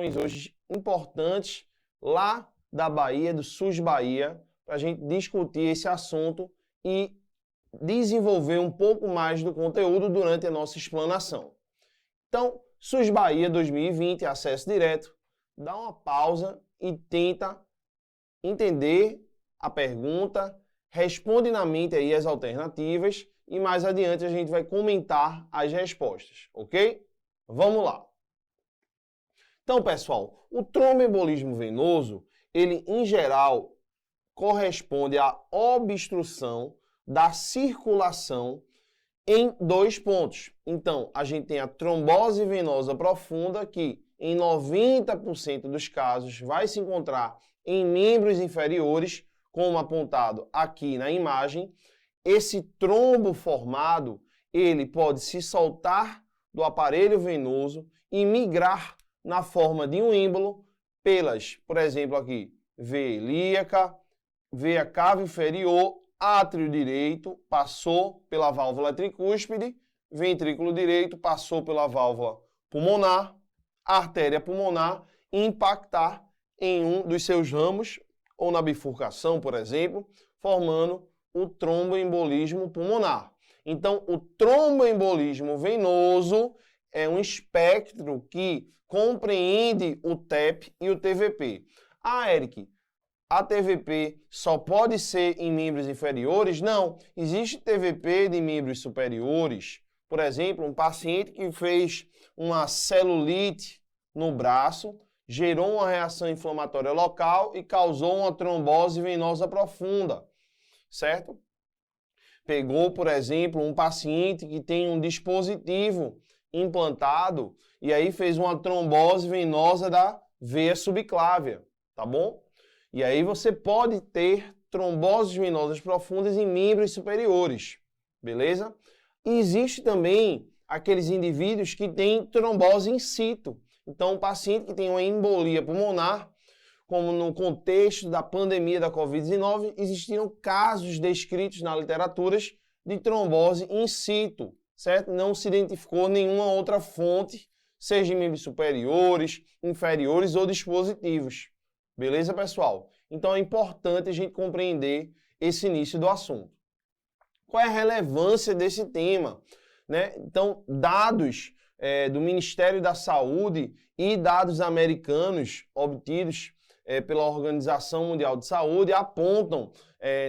informações hoje importantes lá da Bahia, do SUS Bahia, para a gente discutir esse assunto e desenvolver um pouco mais do conteúdo durante a nossa explanação. Então, SUS Bahia 2020, acesso direto, dá uma pausa e tenta entender a pergunta, responde na mente aí as alternativas e mais adiante a gente vai comentar as respostas, ok? Vamos lá. Então, pessoal, o tromboembolismo venoso, ele em geral corresponde à obstrução da circulação em dois pontos. Então, a gente tem a trombose venosa profunda, que em 90% dos casos vai se encontrar em membros inferiores, como apontado aqui na imagem. Esse trombo formado, ele pode se soltar do aparelho venoso e migrar na forma de um êmbolo pelas, por exemplo, aqui, veia ilíaca, veia cava inferior, átrio direito, passou pela válvula tricúspide, ventrículo direito, passou pela válvula pulmonar, artéria pulmonar, e impactar em um dos seus ramos, ou na bifurcação, por exemplo, formando o tromboembolismo pulmonar. Então, o tromboembolismo venoso é um espectro que compreende o TEP e o TVP. Ah, Eric, a TVP só pode ser em membros inferiores? Não, existe TVP de membros superiores. Por exemplo, um paciente que fez uma celulite no braço, gerou uma reação inflamatória local e causou uma trombose venosa profunda, certo? Pegou, por exemplo, um paciente que tem um dispositivo implantado e aí fez uma trombose venosa da veia subclávia, tá bom? E aí você pode ter tromboses venosas profundas em membros superiores, beleza? E existe também aqueles indivíduos que têm trombose in situ. Então, um paciente que tem uma embolia pulmonar, como no contexto da pandemia da Covid-19, existiram casos descritos na literatura de trombose in situ, certo? Não se identificou nenhuma outra fonte, seja em membros superiores, inferiores ou dispositivos. Beleza, pessoal? Então é importante a gente compreender esse início do assunto. Qual é a relevância desse tema, né? Então, dados do Ministério da Saúde e dados americanos obtidos pela Organização Mundial de Saúde apontam,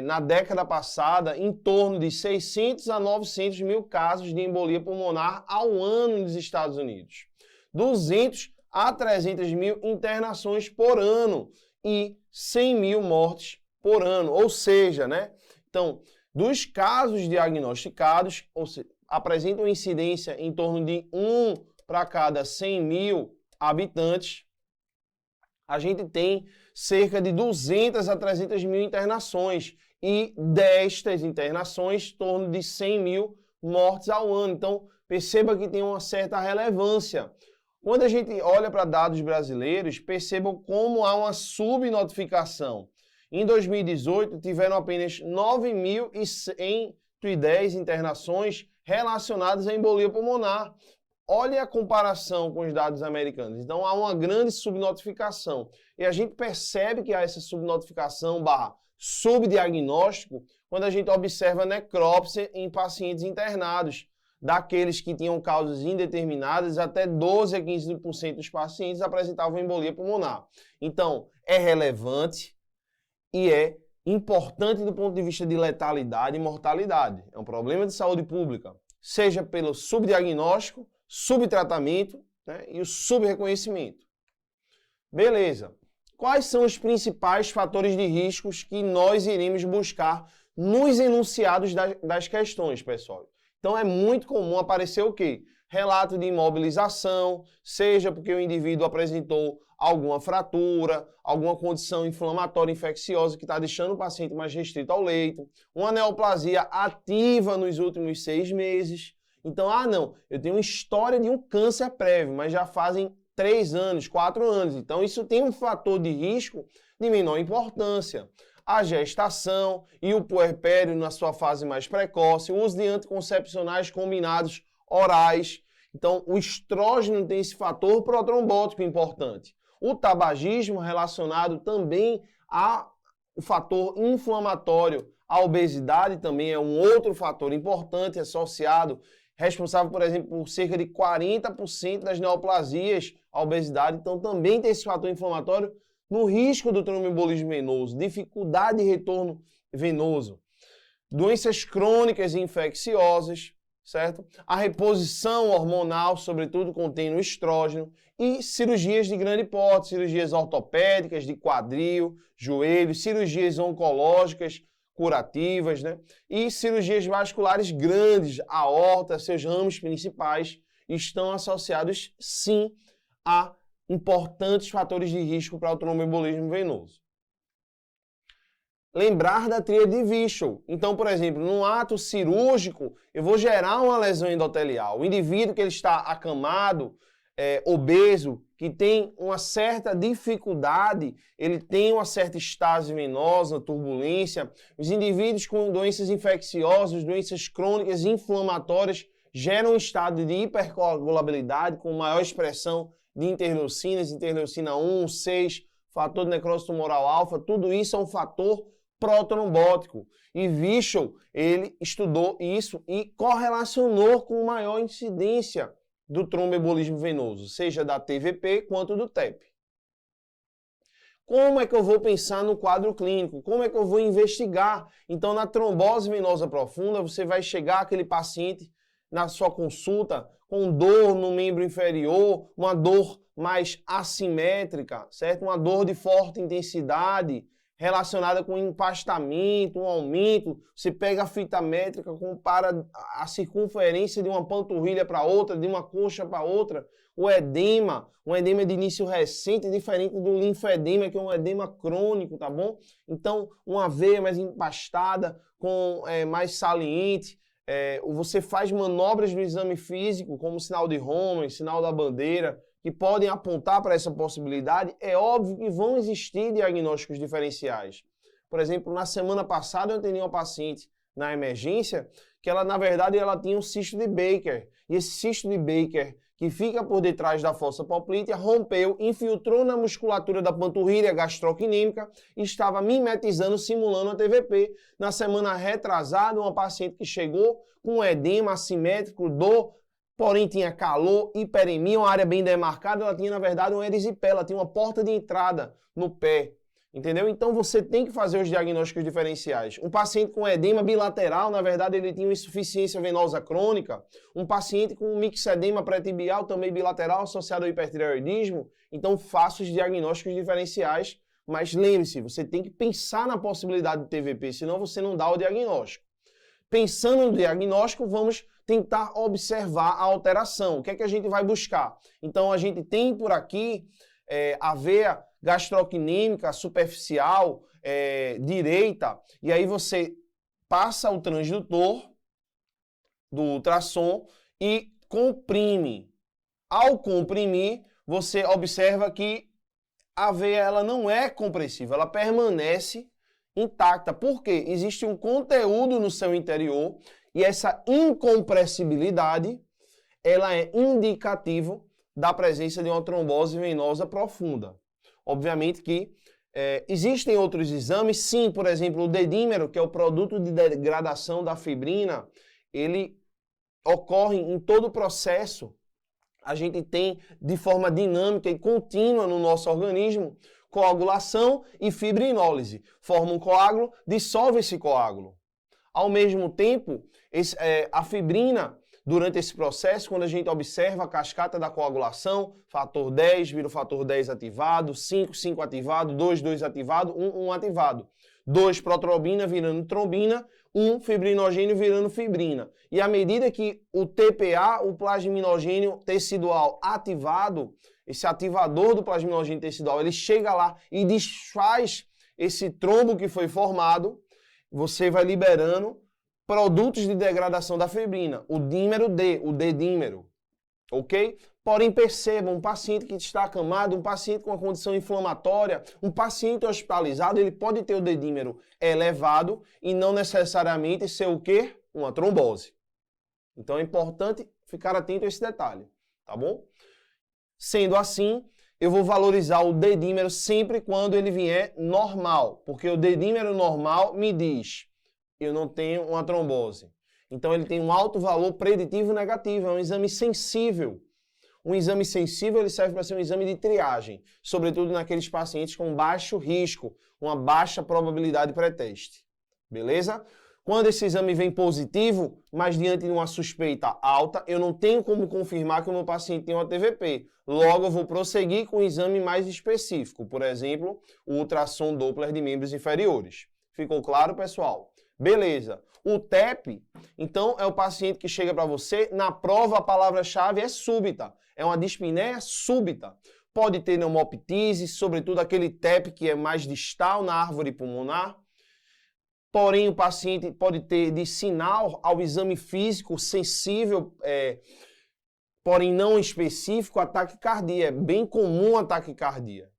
na década passada, em torno de 600 a 900 mil casos de embolia pulmonar ao ano nos Estados Unidos. 200 a 300 mil internações por ano e 100 mil mortes por ano. Ou seja, né? Então, dos casos diagnosticados, apresentam incidência em torno de 1 para cada 100 mil habitantes. A gente tem cerca de 200 a 300 mil internações e destas internações, em torno de 100 mil mortes ao ano. Então, perceba que tem uma certa relevância. Quando a gente olha para dados brasileiros, percebam como há uma subnotificação. Em 2018, tiveram apenas 9.110 internações relacionadas à embolia pulmonar. Olha a comparação com os dados americanos. Então, há uma grande subnotificação. E a gente percebe que há essa subnotificação / subdiagnóstico quando a gente observa necrópsia em pacientes internados. Daqueles que tinham causas indeterminadas, até 12 a 15% dos pacientes apresentavam embolia pulmonar. Então, é relevante e é importante do ponto de vista de letalidade e mortalidade. É um problema de saúde pública, seja pelo subdiagnóstico, subtratamento, né, e o subreconhecimento. Beleza. Quais são os principais fatores de riscos que nós iremos buscar nos enunciados das questões, pessoal? Então é muito comum aparecer o quê? Relato de imobilização, seja porque o indivíduo apresentou alguma fratura, alguma condição inflamatória infecciosa que está deixando o paciente mais restrito ao leito, uma neoplasia ativa nos últimos 6 meses. Então, não, eu tenho uma história de um câncer prévio, mas já fazem 3 anos, 4 anos. Então, isso tem um fator de risco de menor importância. A gestação e o puerpério na sua fase mais precoce, o uso de anticoncepcionais combinados orais. Então, o estrógeno tem esse fator protrombótico importante. O tabagismo relacionado também ao fator inflamatório. A obesidade também é um outro fator importante associado, responsável, por exemplo, por cerca de 40% das neoplasias, a obesidade. Então, também tem esse fator inflamatório no risco do tromboembolismo venoso, dificuldade de retorno venoso, doenças crônicas e infecciosas, certo? A reposição hormonal, sobretudo, contém o estrógeno, e cirurgias de grande porte, cirurgias ortopédicas, de quadril, joelho, cirurgias oncológicas, curativas, né? E cirurgias vasculares grandes, a aorta, seus ramos principais, estão associados, sim, a importantes fatores de risco para o tromboembolismo venoso. Lembrar da tríade de Wischel. Então, por exemplo, num ato cirúrgico, eu vou gerar uma lesão endotelial. O indivíduo que ele está acamado, obeso, que tem uma certa dificuldade, ele tem uma certa estase venosa, turbulência. Os indivíduos com doenças infecciosas, doenças crônicas inflamatórias, geram um estado de hipercoagulabilidade com maior expressão de interleucinas, interleucina 1, 6, fator de necrose tumoral alfa, tudo isso é um fator protrombótico. E Wischel, ele estudou isso e correlacionou com maior incidência do tromboembolismo venoso, seja da TVP quanto do TEP. Como é que eu vou pensar no quadro clínico? Como é que eu vou investigar? Então, na trombose venosa profunda, você vai chegar aquele paciente na sua consulta com dor no membro inferior, uma dor mais assimétrica, certo? Uma dor de forte intensidade, relacionada com empastamento, um aumento. Você pega a fita métrica, compara a circunferência de uma panturrilha para outra, de uma coxa para outra. O edema, um edema de início recente, diferente do linfedema, que é um edema crônico, tá bom? Então, uma veia mais empastada, mais saliente. Você faz manobras do exame físico, como sinal de Roman, sinal da bandeira, que podem apontar para essa possibilidade. É óbvio que vão existir diagnósticos diferenciais. Por exemplo, na semana passada eu atendi uma paciente na emergência que ela, na verdade, ela tinha um cisto de Baker. E esse cisto de Baker, que fica por detrás da fossa poplítea, rompeu, infiltrou na musculatura da panturrilha gastrocnêmica e estava mimetizando, simulando a TVP. Na semana retrasada, uma paciente que chegou com edema assimétrico, dor, porém tinha calor, hiperemia, uma área bem demarcada, ela tinha, na verdade, um erisipé, ela tinha uma porta de entrada no pé, entendeu? Então, você tem que fazer os diagnósticos diferenciais. Um paciente com edema bilateral, na verdade, ele tinha uma insuficiência venosa crônica. Um paciente com mixedema pré-tibial, também bilateral, associado ao hipertireoidismo. Então, faça os diagnósticos diferenciais, mas lembre-se, você tem que pensar na possibilidade de TVP, senão você não dá o diagnóstico. Pensando no diagnóstico, vamos tentar observar a alteração. O que é que a gente vai buscar? Então, a gente tem por aqui a veia gastrocnêmica superficial direita, e aí você passa o transdutor do ultrassom e comprime. Ao comprimir, você observa que a veia ela não é compressiva, ela permanece intacta. Por quê? Existe um conteúdo no seu interior e essa incompressibilidade ela é indicativo da presença de uma trombose venosa profunda. Obviamente que existem outros exames, sim, por exemplo, o dedímero, que é o produto de degradação da fibrina, ele ocorre em todo o processo. A gente tem de forma dinâmica e contínua no nosso organismo coagulação e fibrinólise. Forma um coágulo, dissolve esse coágulo. Ao mesmo tempo, a fibrina, durante esse processo, quando a gente observa a cascata da coagulação, fator 10 vira o fator 10 ativado, 5, 5 ativado, 2, 2 ativado, 1, 1 ativado. 2 protrombina virando trombina, 1 fibrinogênio virando fibrina. E à medida que o TPA, o plasminogênio tecidual ativado, esse ativador do plasminogênio tecidual, ele chega lá e desfaz esse trombo que foi formado, você vai liberando produtos de degradação da fibrina, o dímero D, o D-dímero, ok? Porém, percebam, um paciente que está acamado, um paciente com uma condição inflamatória, um paciente hospitalizado, ele pode ter o D-dímero elevado e não necessariamente ser o quê? Uma trombose. Então, é importante Ficar atento a esse detalhe, tá bom? Sendo assim, eu vou valorizar o dedímero sempre quando ele vier normal, porque o dedímero normal me diz, eu não tenho uma trombose. Então ele tem um alto valor preditivo negativo, é um exame sensível. Um exame sensível ele serve para ser um exame de triagem, sobretudo naqueles pacientes com baixo risco, uma baixa probabilidade pré-teste. Beleza? Quando esse exame vem positivo, mas diante de uma suspeita alta, eu não tenho como confirmar que o meu paciente tem uma TVP. Logo, eu vou prosseguir com um exame mais específico, por exemplo, o ultrassom Doppler de membros inferiores. Ficou claro, pessoal? Beleza. O TEP, então, é o paciente que chega para você, na prova a palavra-chave é súbita. É uma dispneia súbita. Pode ter pneumoptise, sobretudo aquele TEP que é mais distal na árvore pulmonar. Porém, o paciente pode ter de sinal ao exame físico sensível, porém não específico, ataque cardíaco. É bem comum a taquicardia.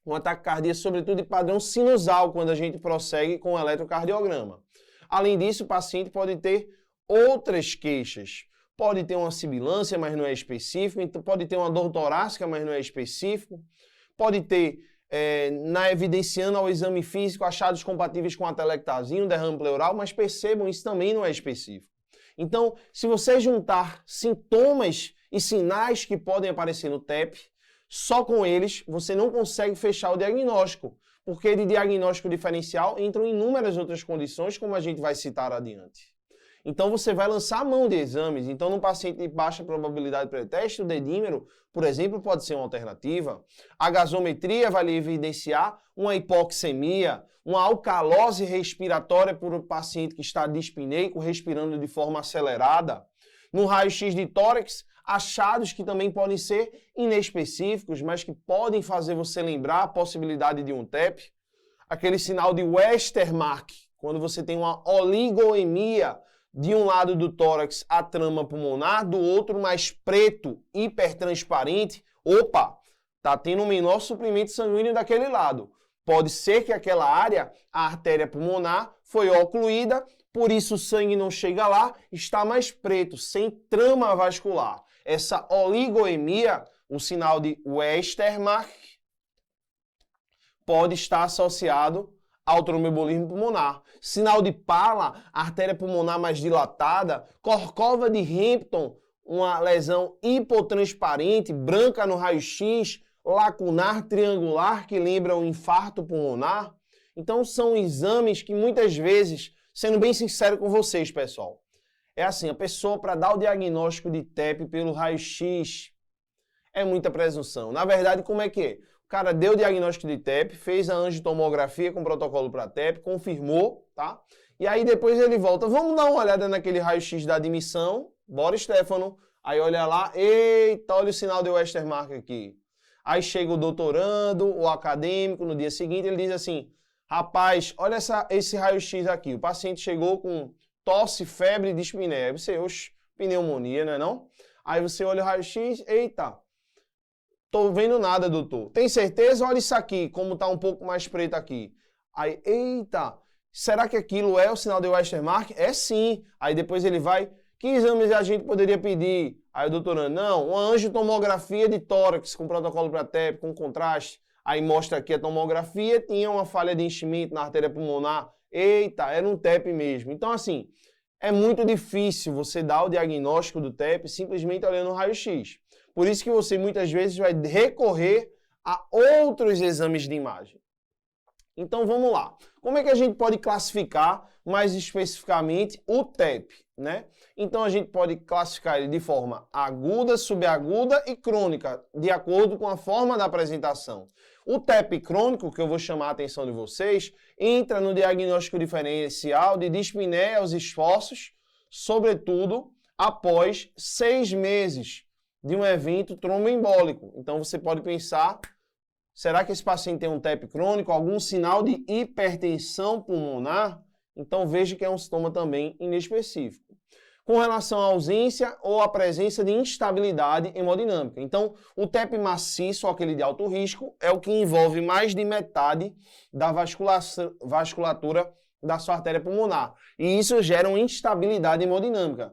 Um ataque cardíaco, sobretudo de padrão sinusal, quando a gente prossegue com o eletrocardiograma. Além disso, o paciente pode ter outras queixas. Pode ter uma sibilância, mas não é específico. Então, pode ter uma dor torácica, mas não é específico. Pode ter, evidenciando ao exame físico, achados compatíveis com atelectasia, um derrame pleural, mas percebam, isso também não é específico. Então, se você juntar sintomas e sinais que podem aparecer no TEP, só com eles você não consegue fechar o diagnóstico, porque de diagnóstico diferencial entram inúmeras outras condições, como a gente vai citar adiante. Então você vai lançar a mão de exames. Então, num paciente de baixa probabilidade pré-teste, o dedímero, por exemplo, pode ser uma alternativa. A gasometria vai lhe evidenciar uma hipoxemia, uma alcalose respiratória por um paciente que está dispneico, respirando de forma acelerada. No raio-x de tórax, achados que também podem ser inespecíficos, mas que podem fazer você lembrar a possibilidade de um TEP. Aquele sinal de Westermarck, quando você tem uma oligoemia de um lado do tórax, a trama pulmonar, do outro mais preto, hipertransparente. Opa, tá tendo um menor suprimento sanguíneo daquele lado. Pode ser que aquela área, a artéria pulmonar, foi ocluída, por isso o sangue não chega lá, está mais preto, sem trama vascular. Essa oligoemia, o sinal de Westermarck, pode estar associado ao tromboembolismo pulmonar. Sinal de Pala, artéria pulmonar mais dilatada. Corcova de Hampton, uma lesão hipotransparente, branca no raio-x, lacunar triangular, que lembra um infarto pulmonar. Então, são exames que muitas vezes, sendo bem sincero com vocês, pessoal, é assim, a pessoa para dar o diagnóstico de TEP pelo raio-x é muita presunção. Na verdade, como é que é? O cara deu o diagnóstico de TEP, fez a angiotomografia com protocolo para TEP, confirmou, tá? E aí depois ele volta, vamos dar uma olhada naquele raio-x da admissão, bora, Stefano. Aí olha lá, eita, olha o sinal de Westermarck aqui. Aí chega o doutorando, o acadêmico, no dia seguinte ele diz assim, rapaz, olha esse raio-x aqui, o paciente chegou com tosse, febre e dispneia. Aí você, oxe, pneumonia, não é não? Aí você olha o raio-x, eita, tô vendo nada, doutor. Tem certeza? Olha isso aqui, como tá um pouco mais preto aqui. Aí, eita, será que aquilo é o sinal de Westermarck? É sim. Aí depois ele vai, que exames a gente poderia pedir? Aí o doutorando, não, uma angiotomografia de tórax com protocolo para TEP, com contraste. Aí mostra aqui a tomografia, tinha uma falha de enchimento na artéria pulmonar. Eita, era um TEP mesmo. Então, assim, é muito difícil você dar o diagnóstico do TEP simplesmente olhando o raio-x. Por isso que você muitas vezes vai recorrer a outros exames de imagem. Então vamos lá. Como é que a gente pode classificar mais especificamente o TEP, né? Então a gente pode classificar ele de forma aguda, subaguda e crônica, de acordo com a forma da apresentação. O TEP crônico, que eu vou chamar a atenção de vocês, entra no diagnóstico diferencial de dispneia aos esforços, sobretudo após 6 meses de um evento tromboembólico. Então você pode pensar, será que esse paciente tem um TEP crônico, algum sinal de hipertensão pulmonar? Então veja que é um sintoma também inespecífico. Com relação à ausência ou à presença de instabilidade hemodinâmica. Então o TEP maciço, aquele de alto risco, é o que envolve mais de metade da vasculatura da sua artéria pulmonar. E isso gera uma instabilidade hemodinâmica.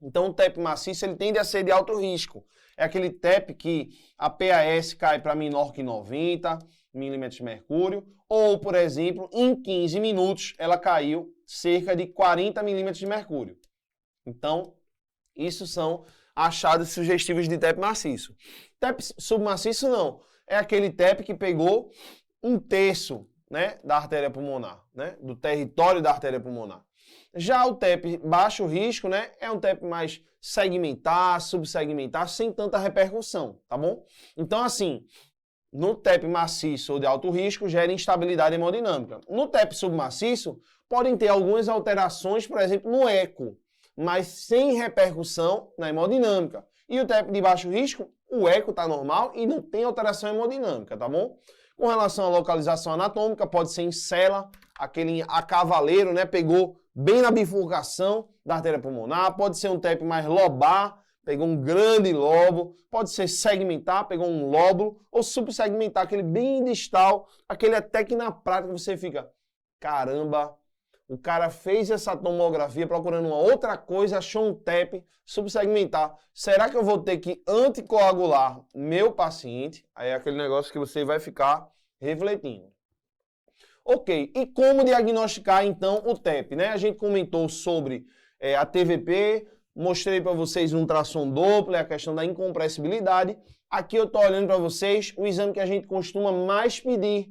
Então, o TEP maciço ele tende a ser de alto risco. É aquele TEP que a PAS cai para menor que 90 milímetros de mercúrio, ou, por exemplo, em 15 minutos ela caiu cerca de 40 milímetros de mercúrio. Então, isso são achados sugestivos de TEP maciço. TEP submaciço não. É aquele TEP que pegou um terço, né, da artéria pulmonar, né, do território da artéria pulmonar. Já o TEP baixo risco, né, é um TEP mais segmentar, subsegmentar, sem tanta repercussão, tá bom? Então, assim, no TEP maciço ou de alto risco, gera instabilidade hemodinâmica. No TEP submaciço, podem ter algumas alterações, por exemplo, no eco, mas sem repercussão na hemodinâmica. E o TEP de baixo risco, o eco está normal e não tem alteração hemodinâmica, tá bom? Com relação à localização anatômica, pode ser em cela, aquele acavaleiro, né? Pegou bem na bifurcação da artéria pulmonar, pode ser um TEP mais lobar, pegou um grande lobo, pode ser segmentar, pegou um lóbulo, ou subsegmentar, aquele bem distal, aquele até que na prática você fica, caramba, o cara fez essa tomografia procurando uma outra coisa, achou um TEP subsegmentar. Será que eu vou ter que anticoagular meu paciente? Aí é aquele negócio que você vai ficar refletindo. Ok, e como diagnosticar então o TEP, né? A gente comentou sobre a TVP, mostrei para vocês um ultrassom Doppler, a questão da incompressibilidade. Aqui eu estou olhando para vocês o exame que a gente costuma mais pedir,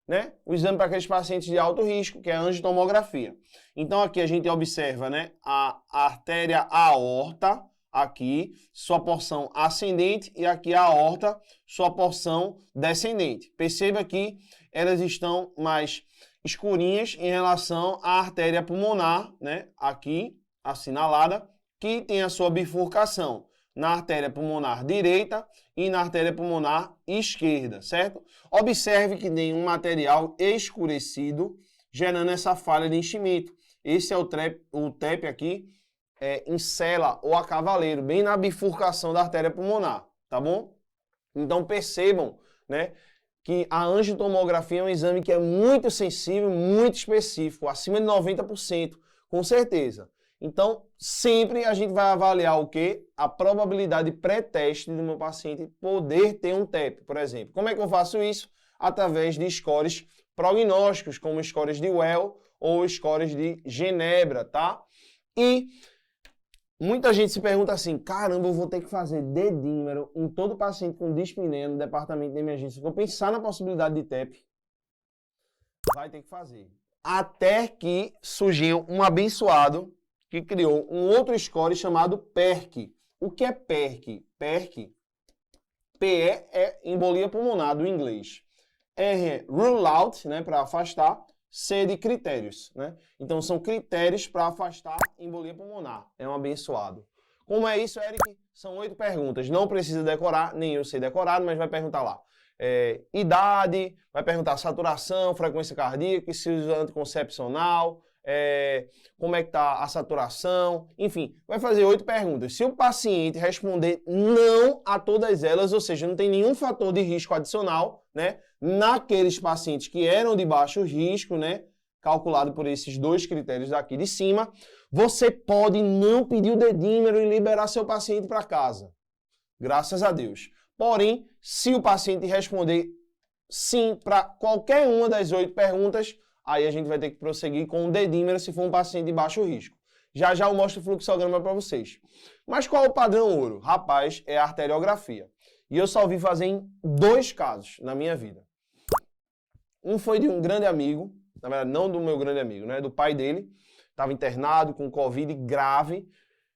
né? O exame para aqueles pacientes de alto risco, que é a angiotomografia. Então aqui a gente observa, né, a artéria aorta, aqui, sua porção ascendente, e aqui a aorta, sua porção descendente. Perceba que elas estão mais escurinhas em relação à artéria pulmonar, né, aqui assinalada, que tem a sua bifurcação na artéria pulmonar direita e na artéria pulmonar esquerda, certo? Observe que tem um material escurecido gerando essa falha de enchimento. Esse é o TEP aqui, em cela ou a cavaleiro, bem na bifurcação da artéria pulmonar, tá bom? Então percebam, né, que a angiotomografia é um exame que é muito sensível, muito específico, acima de 90%, com certeza. Então, sempre a gente vai avaliar o quê? A probabilidade pré-teste do meu paciente poder ter um TEP, por exemplo. Como é que eu faço isso? Através de scores prognósticos, como scores de Well ou scores de Genebra, tá? E muita gente se pergunta assim, caramba, eu vou ter que fazer dedímero em todo paciente com dispneia no departamento de emergência. Vou pensar na possibilidade de TEP. Vai ter que fazer. Até que surgiu um abençoado que criou um outro score chamado PERC. O que é PERC? PERC, PE é embolia pulmonar do inglês. R é rule out, né, para afastar. C de critérios, né? Então são critérios para afastar embolia pulmonar. É um abençoado. Como é isso, Eric? São 8 perguntas. Não precisa decorar, nem eu sei decorado, mas vai perguntar lá. Idade, vai perguntar saturação, frequência cardíaca, se usa anticoncepcional, como é que está a saturação, enfim, vai fazer 8 perguntas. Se o paciente responder não a todas elas, ou seja, não tem nenhum fator de risco adicional, né, naqueles pacientes que eram de baixo risco, né, calculado por esses 2 critérios daqui de cima, você pode não pedir o dedímero e liberar seu paciente para casa. Graças a Deus. Porém, se o paciente responder sim para qualquer uma das 8 perguntas, aí a gente vai ter que prosseguir com o dedímero se for um paciente de baixo risco. Já já eu mostro o fluxograma para vocês. Mas qual é o padrão ouro? Rapaz, é a arteriografia. E eu só vi fazer em 2 casos na minha vida. Um foi de um grande amigo, na verdade não do meu grande amigo, né, do pai dele, estava internado com Covid grave,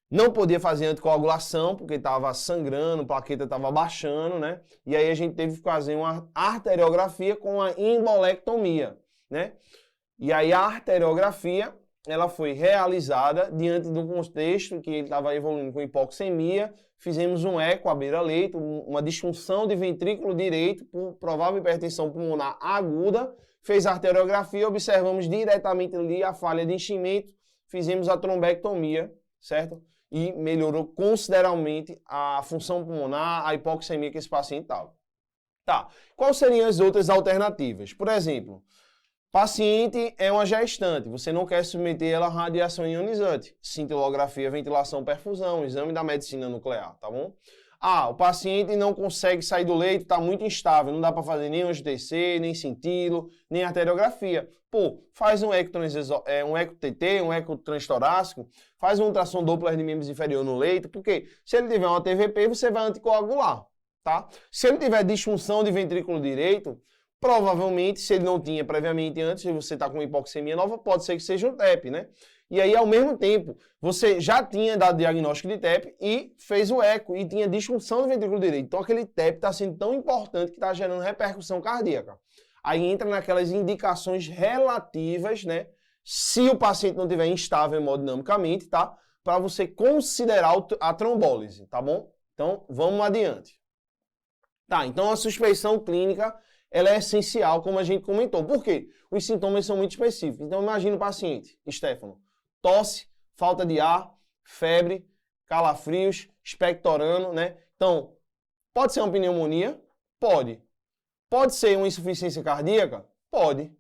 não podia fazer anticoagulação porque estava sangrando, a plaqueta estava baixando, né, e aí a gente teve que fazer uma arteriografia com a embolectomia, né, e aí a arteriografia, ela foi realizada diante do contexto que ele estava evoluindo com hipoxemia. Fizemos um eco à beira-leito, uma disfunção de ventrículo direito por provável hipertensão pulmonar aguda. Fez a arteriografia, observamos diretamente ali a falha de enchimento, fizemos a trombectomia, certo? E melhorou consideravelmente a função pulmonar, a hipoxemia que esse paciente estava. Tá, quais seriam as outras alternativas? Por exemplo, Paciente é uma gestante, você não quer submeter ela a radiação ionizante, cintilografia, ventilação, perfusão, exame da medicina nuclear, tá bom? Ah, o paciente não consegue sair do leito, está muito instável, não dá para fazer nem angio-TC, nem cintilo, nem arteriografia. Pô, faz um eco-TT, um eco-transtorácico, faz um ultrassom Doppler de membros inferior no leito, porque se ele tiver uma TVP, você vai anticoagular, tá? Se ele tiver disfunção de ventrículo direito, provavelmente, se ele não tinha previamente antes, e você está com hipoxemia nova, pode ser que seja um TEP, né? E aí, ao mesmo tempo, você já tinha dado diagnóstico de TEP e fez o eco e tinha disfunção do ventrículo direito. Então, aquele TEP está sendo tão importante que está gerando repercussão cardíaca. Aí entra naquelas indicações relativas, né? Se o paciente não estiver instável hemodinamicamente, tá? Para você considerar a trombólise, tá bom? Então, vamos adiante. Tá, então a suspeição clínica, ela é essencial, como a gente comentou. Por quê? Os sintomas são muito específicos. Então, imagina o paciente, Stefano, tosse, falta de ar, febre, calafrios, expectorando, né? Então, pode ser uma pneumonia? Pode. Pode ser uma insuficiência cardíaca? Pode.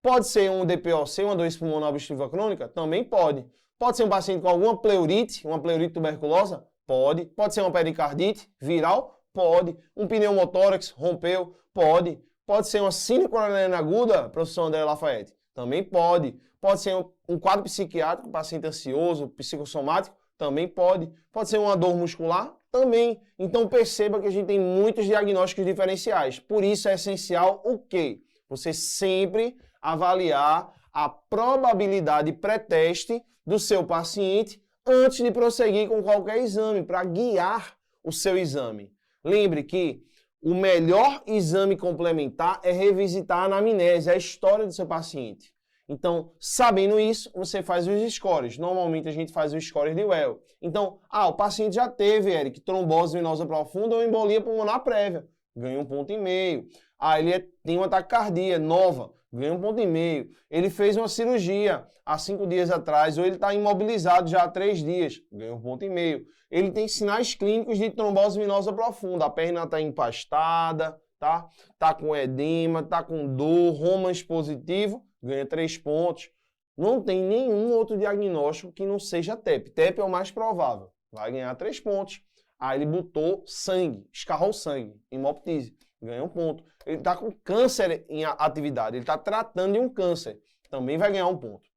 Pode ser um DPOC, uma doença pulmonar obstrutiva crônica? Também pode. Pode ser um paciente com alguma pleurite, uma pleurite tuberculosa? Pode. Pode ser uma pericardite viral? Pode. Um pneumotórax rompeu? Pode. Pode ser uma síndrome coronariana aguda, professor André Lafayette? Também pode. Pode ser um quadro psiquiátrico, paciente ansioso, psicossomático? Também pode. Pode ser uma dor muscular? Também. Então perceba que a gente tem muitos diagnósticos diferenciais. Por isso é essencial o quê? Você sempre avaliar a probabilidade pré-teste do seu paciente antes de prosseguir com qualquer exame, para guiar o seu exame. Lembre que o melhor exame complementar é revisitar a anamnese, a história do seu paciente. Então, sabendo isso, você faz os scores. Normalmente a gente faz os scores de Well. Então, o paciente já teve, Eric, trombose venosa profunda ou embolia pulmonar prévia. Ganha 1,5 ponto. Ele tem uma taquicardia nova, ganha 1,5 ponto. Ele fez uma cirurgia há 5 dias atrás, ou ele está imobilizado já há 3 dias, ganha 1,5 ponto. Ele tem sinais clínicos de trombose venosa profunda. A perna está empastada, tá? Tá com edema, tá com dor, Romans positivo, ganha 3 pontos. Não tem nenhum outro diagnóstico que não seja TEP. TEP é o mais provável. Vai ganhar 3 pontos. Aí ele botou sangue, escarrou sangue, hemoptise, ganha 1 ponto. Ele está com câncer em atividade, ele está tratando de um câncer, também vai ganhar 1 ponto.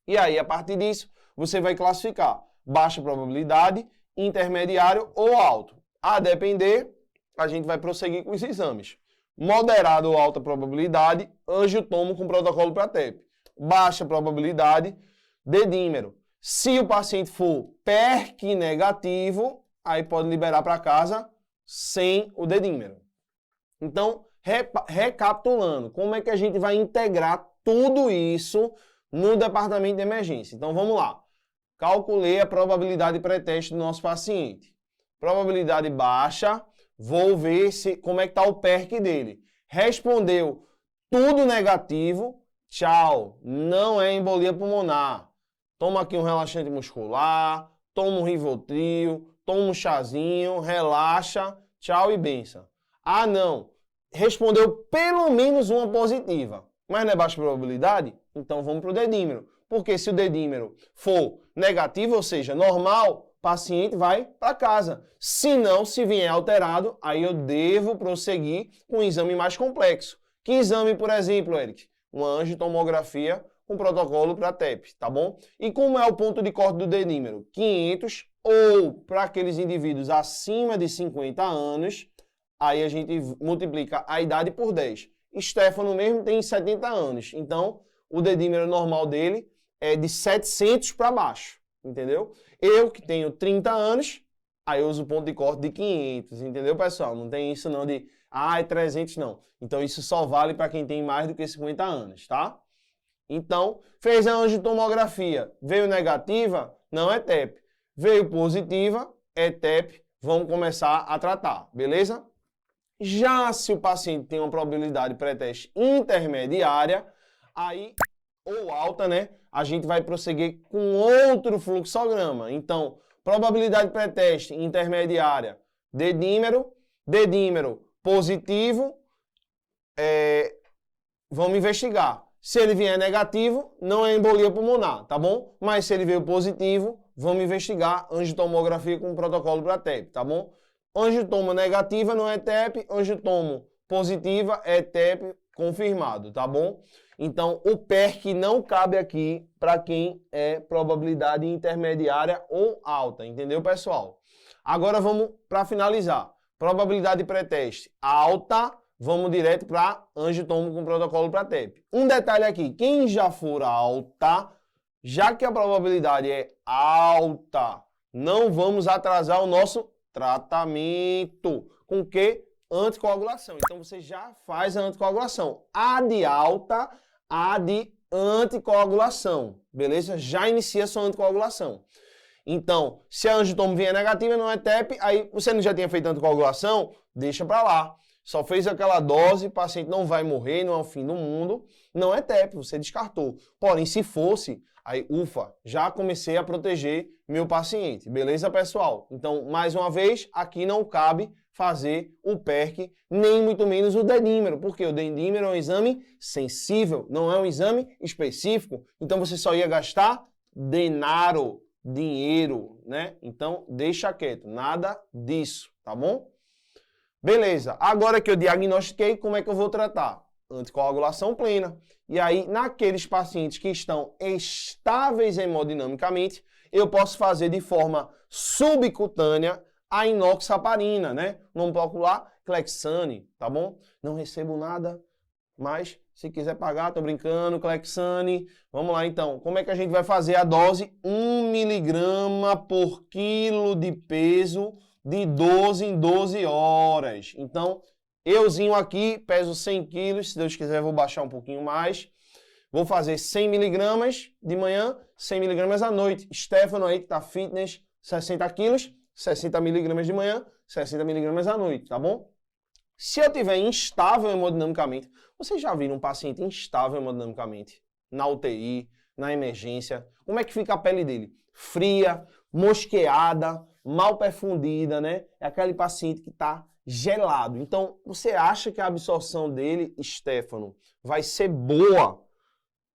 E aí, a partir disso, você vai classificar baixa probabilidade, intermediário ou alto. A depender, a gente vai prosseguir com os exames. Moderado ou alta probabilidade, angiotomo com protocolo para TEP. Baixa probabilidade, dedímero. Se o paciente for PERC negativo, aí pode liberar para casa sem o dedímero. Então, recapitulando, como é que a gente vai integrar tudo isso no departamento de emergência? Então, vamos lá. Calculei a probabilidade pré-teste do nosso paciente. Probabilidade baixa, vou ver como é que está o PERC dele. Respondeu tudo negativo, tchau, não é embolia pulmonar. Toma aqui um relaxante muscular, toma um Rivotril, toma um chazinho, relaxa, tchau e benção. Ah, não, respondeu pelo menos uma positiva, mas não é baixa probabilidade? Então vamos para o dedímero. Porque se o dedímero for negativo, ou seja, normal, o paciente vai para casa. Se não, se vier alterado, aí eu devo prosseguir com um exame mais complexo. Que exame, por exemplo, Eric? Uma angiotomografia com protocolo para TEP, tá bom? E como é o ponto de corte do dedímero? 500 ou para aqueles indivíduos acima de 50 anos, aí a gente multiplica a idade por 10. Stefano mesmo tem 70 anos, então o dedímero normal dele é de 700 para baixo, entendeu? Eu que tenho 30 anos, aí eu uso o ponto de corte de 500, entendeu, pessoal? Não tem isso não de, é 300 não. Então isso só vale para quem tem mais do que 50 anos, tá? Então, fez a angiotomografia, veio negativa, não é TEP. Veio positiva, é TEP, vamos começar a tratar, beleza? Já se o paciente tem uma probabilidade pré-teste intermediária, aí, ou alta, né? A gente vai prosseguir com outro fluxograma. Então, probabilidade pré-teste intermediária, dedímero positivo, vamos investigar. Se ele vier negativo, não é embolia pulmonar, tá bom? Mas se ele veio positivo, vamos investigar angiotomografia com protocolo para TEP, tá bom? Angiotomo negativa não é TEP, angiotomo positiva é TEP confirmado, tá bom? Então, o PERC não cabe aqui para quem é probabilidade intermediária ou alta, entendeu, pessoal? Agora vamos para finalizar. Probabilidade pré-teste alta, vamos direto para angiotomo com protocolo para TEP. Um detalhe aqui, quem já for alta, já que a probabilidade é alta, não vamos atrasar o nosso tratamento. Com o quê? Anticoagulação. Então, você já faz a anticoagulação. A de alta, a de anticoagulação. Beleza? Já inicia a sua anticoagulação. Então, se a angiotomo vier negativa, não é TEP, aí você não já tinha feito anticoagulação, deixa para lá. Só fez aquela dose, o paciente não vai morrer, não é o fim do mundo, não é TEP, você descartou. Porém, se fosse, aí, ufa, já comecei a proteger meu paciente. Beleza, pessoal? Então, mais uma vez, aqui não cabe fazer o PERC, nem muito menos o dedímero, porque o dedímero é um exame sensível, não é um exame específico. Então, você só ia gastar dinheiro, né? Então, deixa quieto, nada disso, tá bom? Beleza, agora que eu diagnostiquei, como é que eu vou tratar? Anticoagulação plena. E aí, naqueles pacientes que estão estáveis hemodinamicamente, eu posso fazer de forma subcutânea a inoxaparina, né? Nome popular, Clexane, tá bom? Não recebo nada, mas se quiser pagar, tô brincando, Clexane. Vamos lá então, como é que a gente vai fazer a dose? 1 miligrama por quilo de peso de 12 em 12 horas. Então, euzinho aqui, peso 100 quilos, se Deus quiser vou baixar um pouquinho mais. Vou fazer 100 miligramas de manhã, 100 miligramas à noite. Stefano aí que tá fitness, 60 quilos, 60 miligramas de manhã, 60 miligramas à noite, tá bom? Se eu tiver instável hemodinamicamente, vocês já viram um paciente instável hemodinamicamente? Na UTI, na emergência, como é que fica a pele dele? Fria, mosqueada, mal perfundida, né? É aquele paciente que está gelado. Então, você acha que a absorção dele, Stefano, vai ser boa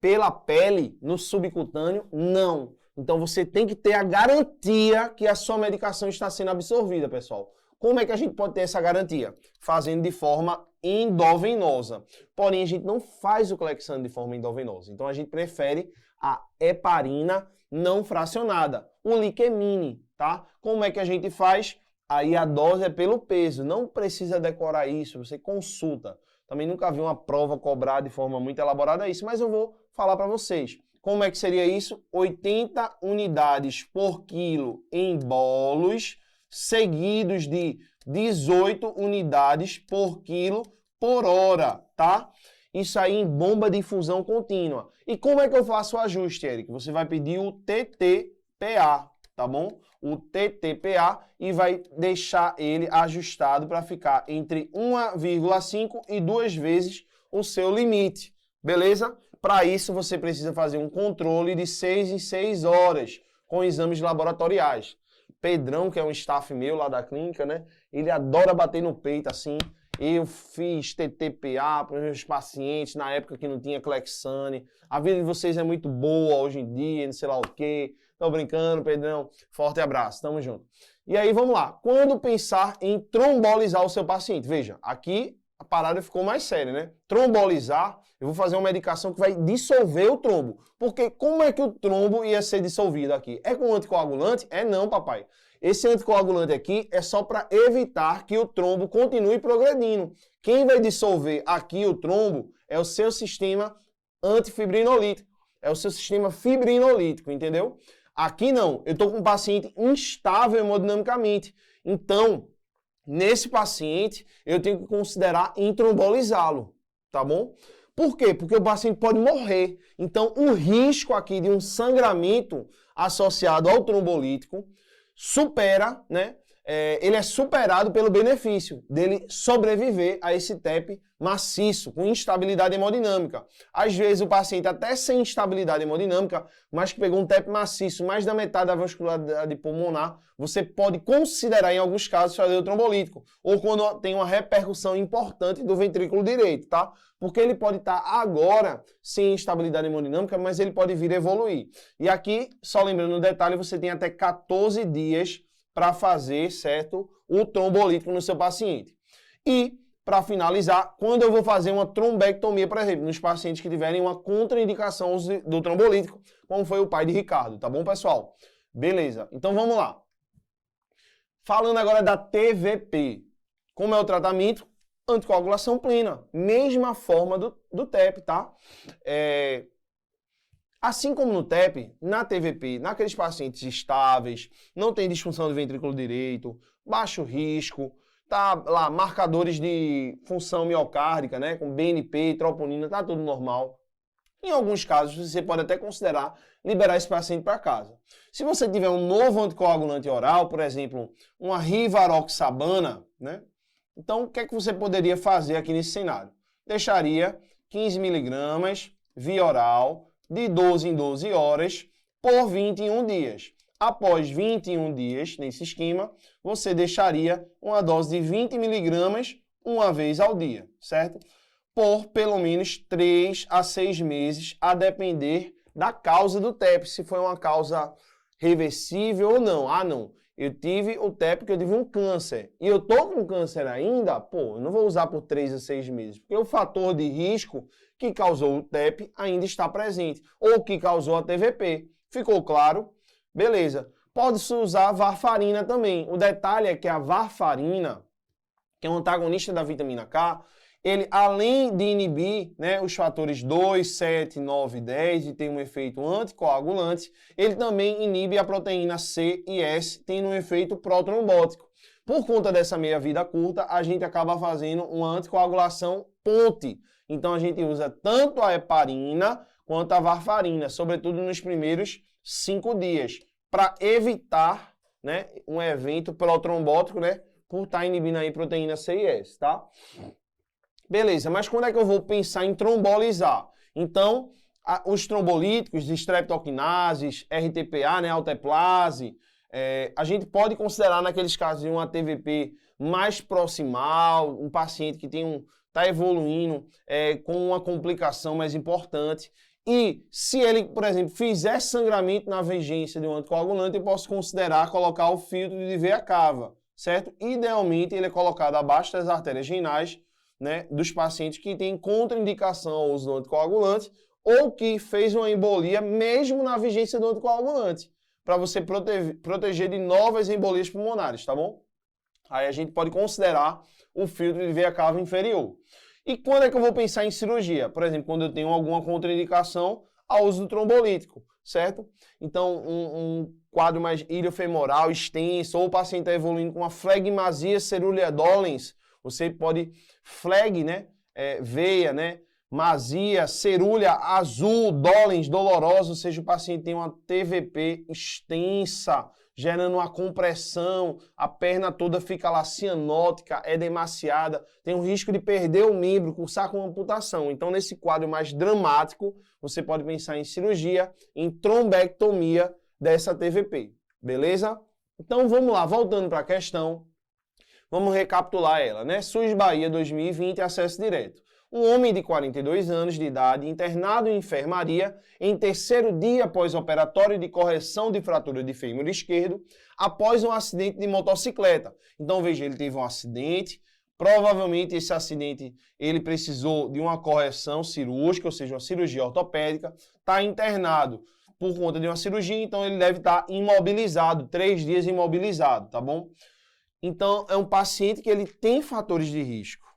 pela pele no subcutâneo? Não. Então, você tem que ter a garantia que a sua medicação está sendo absorvida, pessoal. Como é que a gente pode ter essa garantia? Fazendo de forma endovenosa. Porém, a gente não faz o Clexane de forma endovenosa. Então, a gente prefere a heparina não fracionada, o Liquemine, tá? Como é que a gente faz? Aí a dose é pelo peso. Não precisa decorar isso, você consulta. Também nunca vi uma prova cobrar de forma muito elaborada isso, mas eu vou falar para vocês. Como é que seria isso? 80 unidades por quilo em bolos, seguidos de 18 unidades por quilo por hora, tá? Isso aí em bomba de infusão contínua. E como é que eu faço o ajuste, Eric? Você vai pedir o TTPA, tá bom? O TTPA e vai deixar ele ajustado para ficar entre 1,5 e 2 vezes o seu limite, beleza? Para isso você precisa fazer um controle de 6 em 6 horas com exames laboratoriais. Pedrão, que é um staff meu lá da clínica, né? Ele adora bater no peito assim. Eu fiz TTPA para os meus pacientes na época que não tinha Clexane. A vida de vocês é muito boa hoje em dia, não sei lá o quê. Tô brincando, Pedrão. Forte abraço, tamo junto. E aí, vamos lá. Quando pensar em trombolizar o seu paciente? Veja, aqui a parada ficou mais séria, né? Trombolizar, eu vou fazer uma medicação que vai dissolver o trombo. Porque como é que o trombo ia ser dissolvido aqui? É com anticoagulante? É não, papai. Esse anticoagulante aqui é só para evitar que o trombo continue progredindo. Quem vai dissolver aqui o trombo é o seu sistema antifibrinolítico. É o seu sistema fibrinolítico, entendeu? Aqui não. Eu estou com um paciente instável hemodinamicamente. Então, nesse paciente, eu tenho que considerar trombolizá-lo, tá bom? Por quê? Porque o paciente pode morrer. Então, o risco aqui de um sangramento associado ao trombolítico supera, né, ele é superado pelo benefício dele sobreviver a esse TEP maciço, com instabilidade hemodinâmica. Às vezes o paciente até sem instabilidade hemodinâmica, mas que pegou um TEP maciço, mais da metade da vascularidade pulmonar, você pode considerar em alguns casos fazer o trombolítico, ou quando tem uma repercussão importante do ventrículo direito, tá? Porque ele pode estar agora sem instabilidade hemodinâmica, mas ele pode vir a evoluir. E aqui, só lembrando um detalhe, você tem até 14 dias para fazer, certo, o trombolítico no seu paciente. E, para finalizar, quando eu vou fazer uma trombectomia, por exemplo, nos pacientes que tiverem uma contraindicação do trombolítico, como foi o pai de Ricardo, tá bom, pessoal? Beleza, então vamos lá. Falando agora da TVP. Como é o tratamento? Anticoagulação plena. Mesma forma do TEP, tá? Assim como no TEP, na TVP, naqueles pacientes estáveis, não tem disfunção do ventrículo direito, baixo risco, tá lá, marcadores de função miocárdica, né, com BNP, troponina, tá tudo normal. Em alguns casos, você pode até considerar liberar esse paciente para casa. Se você tiver um novo anticoagulante oral, por exemplo, uma rivaroxabana, né, então o que é que você poderia fazer aqui nesse cenário? Deixaria 15 mg via oral, de 12 em 12 horas, por 21 dias. Após 21 dias, nesse esquema, você deixaria uma dose de 20 mg uma vez ao dia, certo? Por pelo menos 3 a 6 meses, a depender da causa do TEP, se foi uma causa reversível ou não. Ah, não, eu tive o TEP porque eu tive um câncer, e eu tô com câncer ainda, pô, eu não vou usar por 3 a 6 meses, porque o fator de risco que causou o TEP ainda está presente, ou que causou a TVP. Ficou claro? Beleza. Pode-se usar a varfarina também. O detalhe é que a varfarina, que é um antagonista da vitamina K, ele, além de inibir, né, os fatores 2, 7, 9 e 10 e tem um efeito anticoagulante, ele também inibe a proteína C e S, tendo um efeito protrombótico. Por conta dessa meia-vida curta, a gente acaba fazendo uma anticoagulação ponte. Então, a gente usa tanto a heparina quanto a varfarina, sobretudo nos primeiros 5 dias, para evitar, né, um evento protrombótico, né, por estar inibindo aí proteína C e S, tá? Beleza, mas quando é que eu vou pensar em trombolizar? Então, os trombolíticos, streptoquinases, RTPA, né, alteplase, a gente pode considerar naqueles casos de uma TVP mais proximal, um paciente que está evoluindo com uma complicação mais importante. E se ele, por exemplo, fizer sangramento na vigência de um anticoagulante, eu posso considerar colocar o filtro de veia cava, certo? Idealmente, ele é colocado abaixo das artérias renais, né, dos pacientes que têm contraindicação ao uso do anticoagulante ou que fez uma embolia mesmo na vigência do anticoagulante, para você proteger de novas embolias pulmonares, tá bom? Aí a gente pode considerar o filtro de veia cava inferior. E quando é que eu vou pensar em cirurgia? Por exemplo, quando eu tenho alguma contraindicação ao uso do trombolítico, certo? Então, um quadro mais iliofemoral extenso, ou o paciente está evoluindo com uma flegmasia cerúlea dolens, você pode fleg, né? Veia, né? Masia, cerúlea azul, dolens, dolorosa, ou seja, o paciente tem uma TVP extensa, gerando uma compressão, a perna toda fica lá cianótica, edemaciada, tem um risco de perder o membro, cursar com amputação. Então, nesse quadro mais dramático, você pode pensar em cirurgia, em trombectomia dessa TVP, beleza? Então, vamos lá, voltando para a questão, vamos recapitular ela, né? SUS Bahia 2020, acesso direto. Um homem de 42 anos de idade, internado em enfermaria, em terceiro dia pós-operatório de correção de fratura de fêmur esquerdo, após um acidente de motocicleta. Então, veja, ele teve um acidente, provavelmente esse acidente ele precisou de uma correção cirúrgica, ou seja, uma cirurgia ortopédica, está internado por conta de uma cirurgia, então ele deve estar imobilizado, 3 dias imobilizado, tá bom? Então, é um paciente que ele tem fatores de risco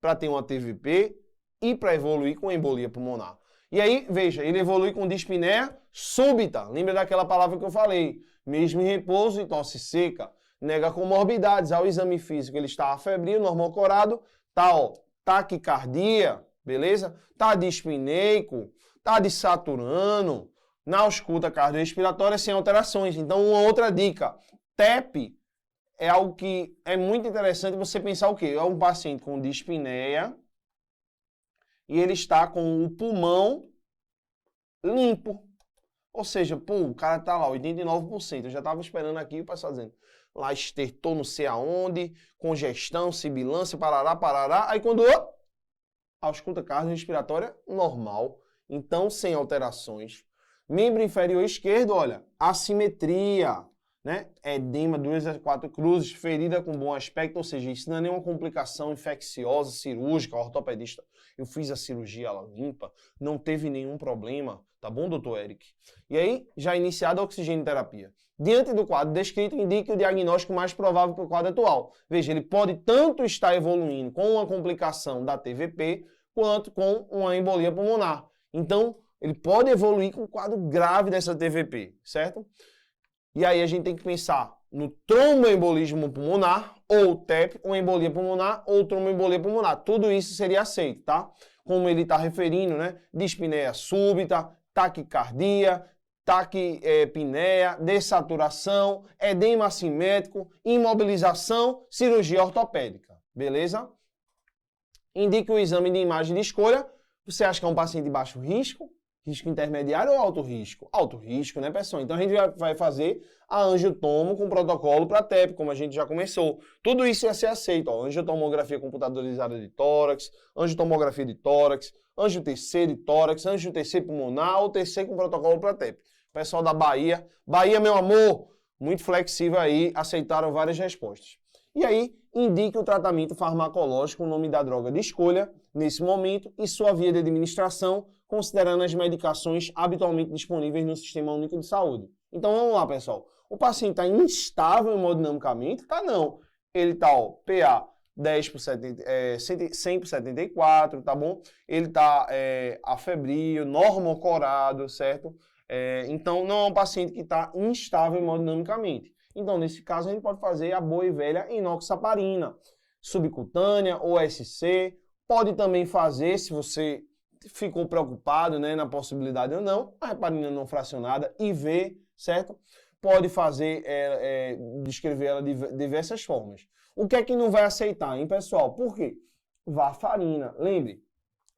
para ter uma TVP e para evoluir com embolia pulmonar. E aí, veja, ele evolui com dispneia súbita. Lembra daquela palavra que eu falei? Mesmo em repouso e tosse seca. Nega comorbidades. Ao exame físico, ele está febril, normocorado, tá, ó, taquicardia, beleza? Tá dispneico, tá desaturando, na ausculta cardiorrespiratória sem alterações. Então, uma outra dica, TEP é algo que é muito interessante você pensar o quê? É um paciente com dispneia e ele está com o pulmão limpo. Ou seja, pô, o cara tá lá, 89%. Eu já tava esperando aqui o pessoal dizendo, lá estertou não sei aonde, congestão, sibilância, parará, parará. Aí quando, ausculta cardiorrespiratória normal. Então, sem alterações. Membro inferior esquerdo, olha, assimetria, né? Edema, 2 a 4 cruzes, ferida com bom aspecto, ou seja, isso não é nenhuma complicação infecciosa, cirúrgica, ortopedista. Eu fiz a cirurgia, ela limpa, não teve nenhum problema, tá bom, doutor Eric? E aí, já iniciada a oxigenoterapia. Diante do quadro descrito, indique o diagnóstico mais provável para o quadro atual. Veja, ele pode tanto estar evoluindo com uma complicação da TVP, quanto com uma embolia pulmonar. Então, ele pode evoluir com um quadro grave dessa TVP, certo? E aí a gente tem que pensar no tromboembolismo pulmonar, ou TEP, ou embolia pulmonar, ou tromboembolia pulmonar. Tudo isso seria aceito, tá? Como ele está referindo, né? Dispneia súbita, taquicardia, taquipneia, dessaturação, edema assimétrico, imobilização, cirurgia ortopédica. Beleza? Indique o exame de imagem de escolha. Você acha que é um paciente de baixo risco? Risco intermediário ou alto risco? Alto risco, né, pessoal? Então a gente vai fazer a angiotomo com protocolo para TEP, como a gente já começou. Tudo isso ia ser aceito, ó. Angiotomografia computadorizada de tórax, angiotomografia de tórax, angio-TC de tórax, angio-TC pulmonar ou TC com protocolo para TEP. Pessoal da Bahia, meu amor, muito flexível aí, aceitaram várias respostas. E aí, indique o tratamento farmacológico, o nome da droga de escolha, nesse momento, e sua via de administração, considerando as medicações habitualmente disponíveis no Sistema Único de Saúde. Então vamos lá, pessoal. O paciente está instável hemodinamicamente? Tá não. Ele está, PA 10 por 100 por 74, tá bom? Ele está afebril, normocorado, certo? Então não é um paciente que está instável hemodinamicamente. Então, nesse caso, a gente pode fazer a boa e velha enoxaparina, subcutânea ou SC. Pode também fazer, se você ficou preocupado, né, na possibilidade ou não, a heparina não fracionada, IV, certo? Pode fazer, descrever ela de diversas formas. O que é que não vai aceitar, hein, pessoal? Por quê? Varfarina. Lembre,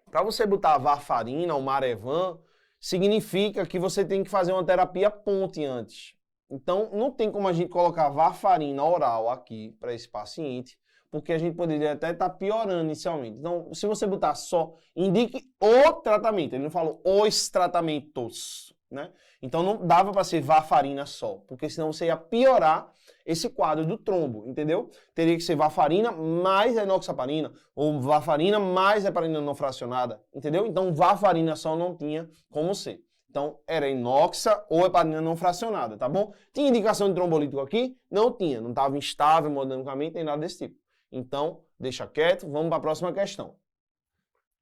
para você botar varfarina ou Marevan, significa que você tem que fazer uma terapia ponte antes. Então, não tem como a gente colocar varfarina oral aqui para esse paciente, porque a gente poderia até estar piorando inicialmente. Então, se você botar só, indique o tratamento. Ele não falou os tratamentos, né? Então, não dava para ser varfarina só, porque senão você ia piorar esse quadro do trombo, entendeu? Teria que ser varfarina mais enoxaparina, ou varfarina mais heparina não fracionada, entendeu? Então, varfarina só não tinha como ser. Então, era inoxa ou heparina não fracionada, tá bom? Tinha indicação de trombolítico aqui? Não tinha, não estava instável hemodinamicamente, nem nada desse tipo. Então, deixa quieto, vamos para a próxima questão.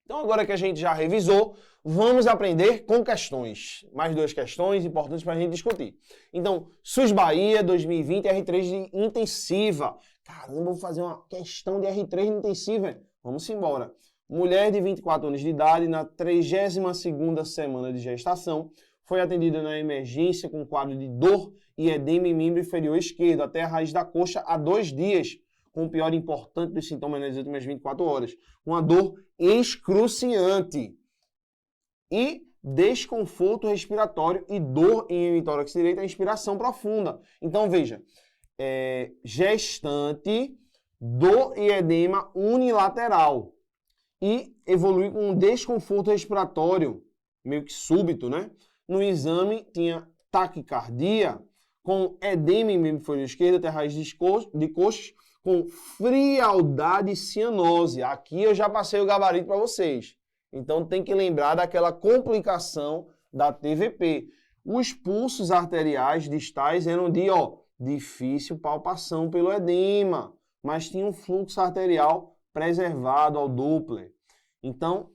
Então, agora que a gente já revisou, vamos aprender com questões. Mais 2 questões importantes para a gente discutir. Então, SUS Bahia 2020 R3 de intensiva. Caramba, vou fazer uma questão de R3 de intensiva. Vamos embora. Mulher de 24 anos de idade, na 32ª semana de gestação, foi atendida na emergência com quadro de dor e edema em membro inferior esquerdo, até a raiz da coxa, há 2 dias, com o pior importante dos sintomas nas últimas 24 horas. Uma dor excruciante e desconforto respiratório e dor em hemitórax direito, a inspiração profunda. Então, veja, gestante, dor e edema unilateral. E evolui com um desconforto respiratório, meio que súbito, né? No exame tinha taquicardia, com edema em membro inferior esquerdo, até raiz de coxas, com frialdade e cianose. Aqui eu já passei o gabarito para vocês. Então tem que lembrar daquela complicação da TVP. Os pulsos arteriais distais eram de difícil palpação pelo edema, mas tinha um fluxo arterial preservado ao Doppler. Então,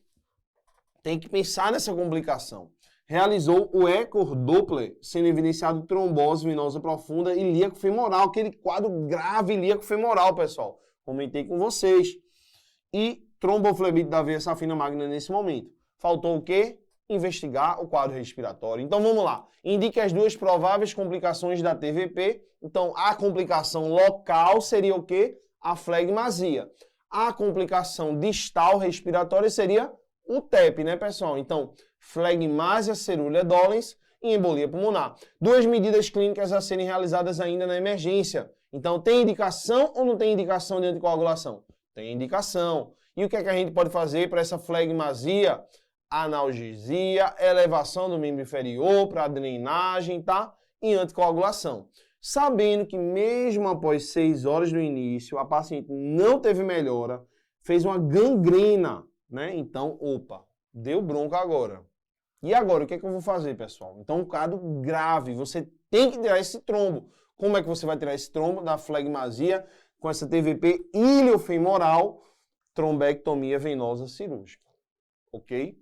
tem que pensar nessa complicação. Realizou o eco-Doppler, sendo evidenciado trombose venosa profunda e ilíaco femoral, aquele quadro grave ilíaco femoral, pessoal. Comentei com vocês. E tromboflebite da veia safena magna nesse momento. Faltou o quê? investigar o quadro respiratório. Então vamos lá. Indique as duas prováveis complicações da TVP. Então a complicação local seria o quê? A flegmasia. A complicação distal respiratória seria o TEP, né, pessoal? Então, flegmásia cerúlea dolens e embolia pulmonar. Duas medidas clínicas a serem realizadas ainda na emergência. Então, tem indicação ou não tem indicação de anticoagulação? Tem indicação. E o que é que a gente pode fazer para essa flegmasia? Analgesia, elevação do membro inferior para drenagem, tá? E anticoagulação. Sabendo que mesmo após 6 horas do início, a paciente não teve melhora, fez uma gangrena, né? Então, opa, deu bronca agora. E agora, o que é que eu vou fazer, pessoal? Então, um quadro grave, você tem que tirar esse trombo. Como é que você vai tirar esse trombo da flegmasia com essa TVP iliofemoral, trombectomia venosa cirúrgica? Ok?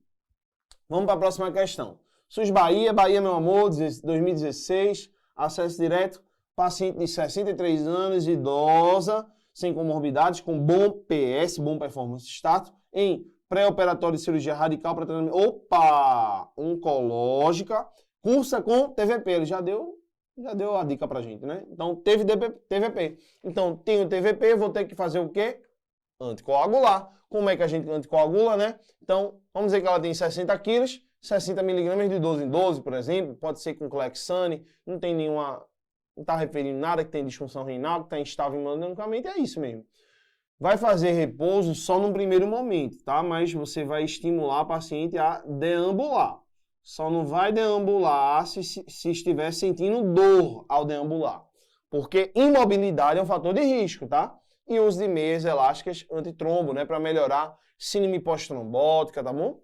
Vamos para a próxima questão. SUS Bahia, meu amor, 2016, acesso direto, paciente de 63 anos, idosa, sem comorbidades, com bom PS, bom performance status, em pré-operatório de cirurgia radical para tratamento, oncológica, cursa com TVP. Ele já deu a dica pra gente, né? Então, teve TVP. Então, tenho TVP, vou ter que fazer o quê? Anticoagular. Como é que a gente anticoagula, né? Então, vamos dizer que ela tem 60 quilos, 60 miligramas de 12 em 12, por exemplo, pode ser com Clexane, não tem nenhuma, não está referindo nada que tem disfunção renal, que está instável hemodinamicamente, é isso mesmo. Vai fazer repouso só no primeiro momento, tá? Mas você vai estimular a paciente a deambular. Só não vai deambular se estiver sentindo dor ao deambular. Porque imobilidade é um fator de risco, tá? E uso de meias elásticas antitrombo, né? Para melhorar síndrome pós-trombótica, tá bom?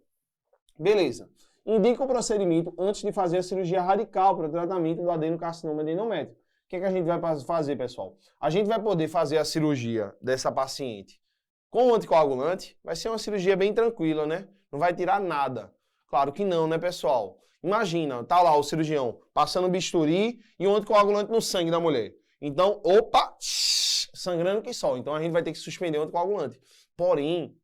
Beleza. Indica o procedimento antes de fazer a cirurgia radical para o tratamento do adenocarcinoma de endométrio. O que é que a gente vai fazer, pessoal? A gente vai poder fazer a cirurgia dessa paciente com o anticoagulante. Vai ser uma cirurgia bem tranquila, né? Não vai tirar nada. Claro que não, né, pessoal? Imagina, tá lá o cirurgião passando bisturi e o anticoagulante no sangue da mulher. Então, opa, sangrando que só. Então a gente vai ter que suspender o anticoagulante. Porém,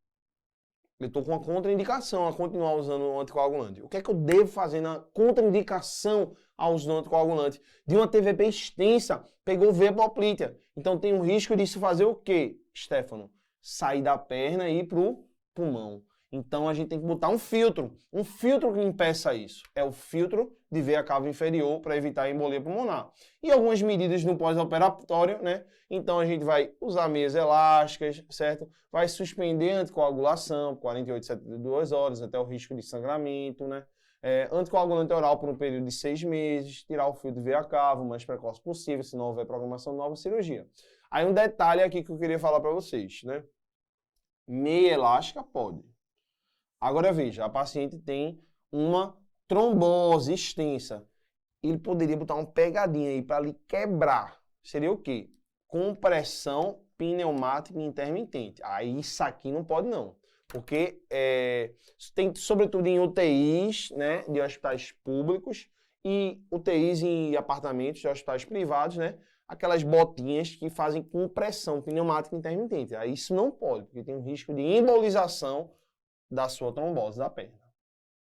eu estou com uma contraindicação a continuar usando o anticoagulante. O que é que eu devo fazer na contraindicação ao uso do anticoagulante? De uma TVP extensa, pegou veia poplítea. Então tem um risco disso fazer o quê, Stefano? Sair da perna e ir para o pulmão. Então a gente tem que botar um filtro que impeça isso. É o filtro de veia cava inferior para evitar a embolia pulmonar. E algumas medidas no pós-operatório, né? Então a gente vai usar meias elásticas, certo? Vai suspender a anticoagulação por 48, 72 horas, até o risco de sangramento, né? Anticoagulante oral por um período de 6 meses, tirar o filtro de veia cava o mais precoce possível, se não houver programação de nova cirurgia. Aí um detalhe aqui que eu queria falar para vocês, né? Meia elástica pode. Agora veja, a paciente tem uma trombose extensa. Ele poderia botar uma pegadinha aí para lhe quebrar. Seria o quê? Compressão pneumática intermitente. Aí isso aqui não pode não. Porque tem, sobretudo em UTIs, né, de hospitais públicos e UTIs em apartamentos de hospitais privados, né, aquelas botinhas que fazem compressão pneumática intermitente. Aí isso não pode, porque tem um risco de embolização da sua trombose da perna.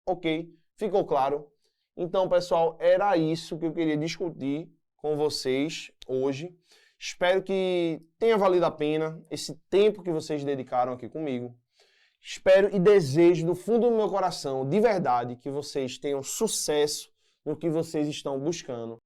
Ok? Ficou claro? Então, pessoal, era isso que eu queria discutir com vocês hoje. Espero que tenha valido a pena esse tempo que vocês dedicaram aqui comigo. Espero e desejo do fundo do meu coração, de verdade, que vocês tenham sucesso no que vocês estão buscando.